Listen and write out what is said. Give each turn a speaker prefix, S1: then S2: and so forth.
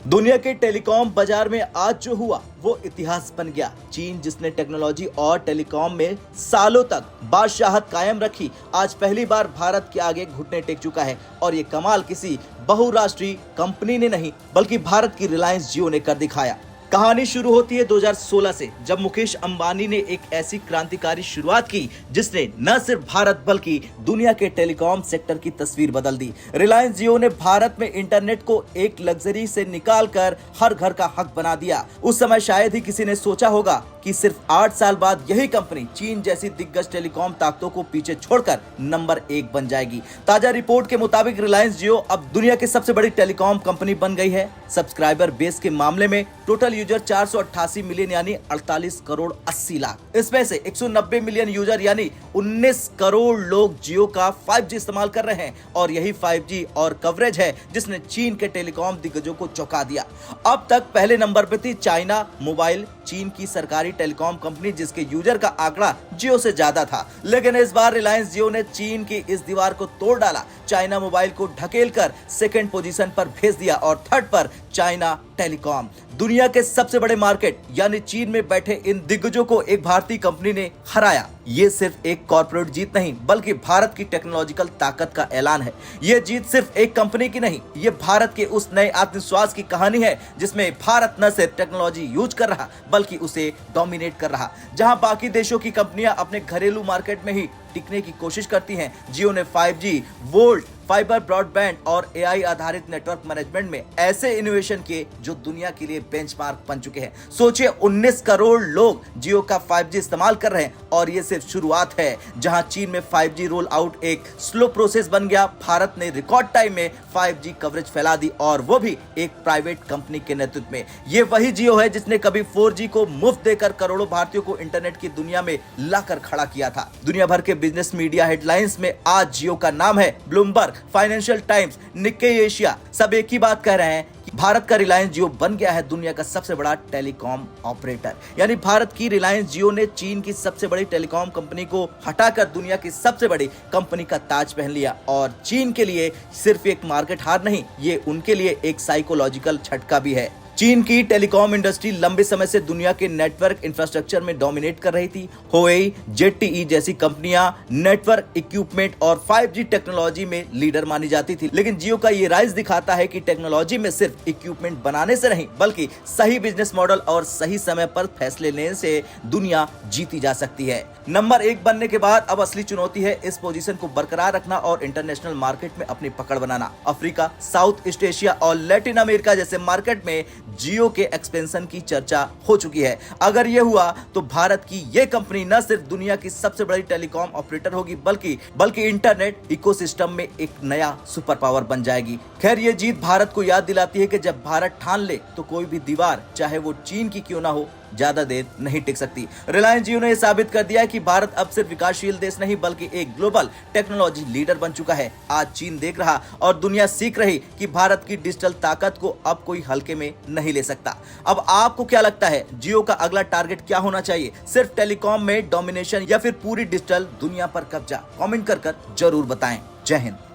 S1: दुनिया के टेलीकॉम बाजार में आज जो हुआ वो इतिहास बन गया। चीन जिसने टेक्नोलॉजी और टेलीकॉम में सालों तक बादशाहत कायम रखी, आज पहली बार भारत के आगे घुटने टेक चुका है। और ये कमाल किसी बहुराष्ट्रीय कंपनी ने नहीं बल्कि भारत की रिलायंस जियो ने कर दिखाया। कहानी शुरू होती है 2016 से, जब मुकेश अंबानी ने एक ऐसी क्रांतिकारी शुरुआत की जिसने न सिर्फ भारत बल्कि दुनिया के टेलीकॉम सेक्टर की तस्वीर बदल दी। रिलायंस जियो ने भारत में इंटरनेट को एक लग्जरी से निकालकर हर घर का हक बना दिया। उस समय शायद ही किसी ने सोचा होगा कि सिर्फ 8 साल बाद यही कंपनी चीन जैसी दिग्गज टेलीकॉम ताकतों को पीछे छोड़कर नंबर 1 बन जाएगी। ताजा रिपोर्ट के मुताबिक रिलायंस जियो अब दुनिया की सबसे बड़ी टेलीकॉम कंपनी बन गई है। सब्सक्राइबर बेस के मामले में टोटल यूजर 488 मिलियन यानी 48 करोड़ 80 लाख। इसमें से 190 मिलियन यूजर यानी 19 करोड़ लोग जियो का 5G इस्तेमाल कर रहे हैं। और यही 5G और कवरेज है जिसने चीन के टेलीकॉम दिग्गजों को चौंका दिया। अब तक पहले नंबर पर थी चाइना मोबाइल, चीन की सरकारी टेलीकॉम कंपनी जिसके यूजर का आंकड़ा जियो से ज्यादा था। लेकिन इस बार रिलायंस जियो ने चीन की इस दीवार को तोड़ डाला। चाइना मोबाइल को ढकेलकर सेकंड पोजीशन पर भेज दिया और थर्ड पर चाइना टेलीकॉम। दुनिया के सबसे बड़े मार्केट यानी चीन में बैठे इन दिग्गजों को एक भारतीय कंपनी ने हराया। ये सिर्फ एक कॉर्पोरेट जीत नहीं बल्कि भारत की टेक्नोलॉजिकल ताकत का ऐलान है। ये जीत सिर्फ एक कंपनी की नहीं, ये भारत के उस नए आत्मविश्वास की कहानी है जिसमें भारत न सिर्फ टेक्नोलॉजी यूज कर रहा बल्कि उसे डोमिनेट कर रहा। जहां बाकी देशों की कंपनियां अपने घरेलू मार्केट में ही टिकने की कोशिश करती हैं, जियो ने 5G, वोल्ट, फाइबर ब्रॉडबैंड और AI आधारित नेटवर्क मैनेजमेंट में ऐसे इनोवेशन किए जो दुनिया के लिए बेंचमार्क बन चुके हैं। सोचिए 19 करोड़ लोग जियो का 5G इस्तेमाल कर रहे हैं और ये सिर्फ शुरुआत है। जहां चीन में 5G रोल आउट एक स्लो प्रोसेस बन गया, भारत ने रिकॉर्ड टाइम में 5G कवरेज फैला दी और वो भी एक प्राइवेट कंपनी के नेतृत्व में। ये वही जियो है जिसने कभी 4G को मुफ्त देकर करोड़ों भारतीयों को इंटरनेट की दुनिया में लाकर खड़ा किया था। दुनिया भर के बिजनेस मीडिया हेडलाइंस में आज जियो का नाम है। Bloomberg, financial times, Nikkei Asia सब एक ही बात कह रहे हैं कि भारत का रिलायंस जियो बन गया है दुनिया का सबसे बड़ा टेलीकॉम ऑपरेटर। यानी भारत की रिलायंस जियो ने चीन की सबसे बड़ी टेलीकॉम कंपनी को हटाकर दुनिया की सबसे बड़ी कंपनी का ताज पहन लिया। और चीन के लिए सिर्फ एक मार्केट हार नहीं, ये उनके लिए एक साइकोलॉजिकल झटका भी है। चीन की टेलीकॉम इंडस्ट्री लंबे समय से दुनिया के नेटवर्क इंफ्रास्ट्रक्चर में डोमिनेट कर रही थी। हुवेई, ZTE जैसी कंपनियां नेटवर्क इक्विपमेंट और 5G टेक्नोलॉजी में लीडर मानी जाती थी। लेकिन जियो का ये राइज दिखाता है कि टेक्नोलॉजी में सिर्फ इक्विपमेंट बनाने से नहीं बल्कि सही बिजनेस मॉडल और सही समय पर फैसले लेने से दुनिया जीती जा सकती है। नंबर 1 बनने के बाद अब असली चुनौती है इस पोजीशन को बरकरार रखना और इंटरनेशनल मार्केट में अपनी पकड़ बनाना। अफ्रीका, साउथ ईस्ट एशिया और लैटिन अमेरिका जैसे मार्केट में जियो के एक्सपेंशन की चर्चा हो चुकी है। अगर ये हुआ तो भारत की ये कंपनी न सिर्फ दुनिया की सबसे बड़ी टेलीकॉम ऑपरेटर होगी बल्कि इंटरनेट इकोसिस्टम में एक नया सुपर पावर बन जाएगी। खैर, ये जीत भारत को याद दिलाती है कि जब भारत ठान ले तो कोई भी दीवार चाहे वो चीन की क्यों ना हो ज्यादा देर नहीं टिक सकती। रिलायंस जियो ने साबित कर दिया है कि भारत अब सिर्फ विकासशील देश नहीं बल्कि एक ग्लोबल टेक्नोलॉजी लीडर बन चुका है। आज चीन देख रहा और दुनिया सीख रही कि भारत की डिजिटल ताकत को अब कोई हल्के में नहीं ले सकता। अब आपको क्या लगता है, जियो का अगला टारगेट क्या होना चाहिए? सिर्फ टेलीकॉम में डोमिनेशन या फिर पूरी डिजिटल दुनिया पर कब्जा? कमेंट कर जरूर बताएं। जय हिंद।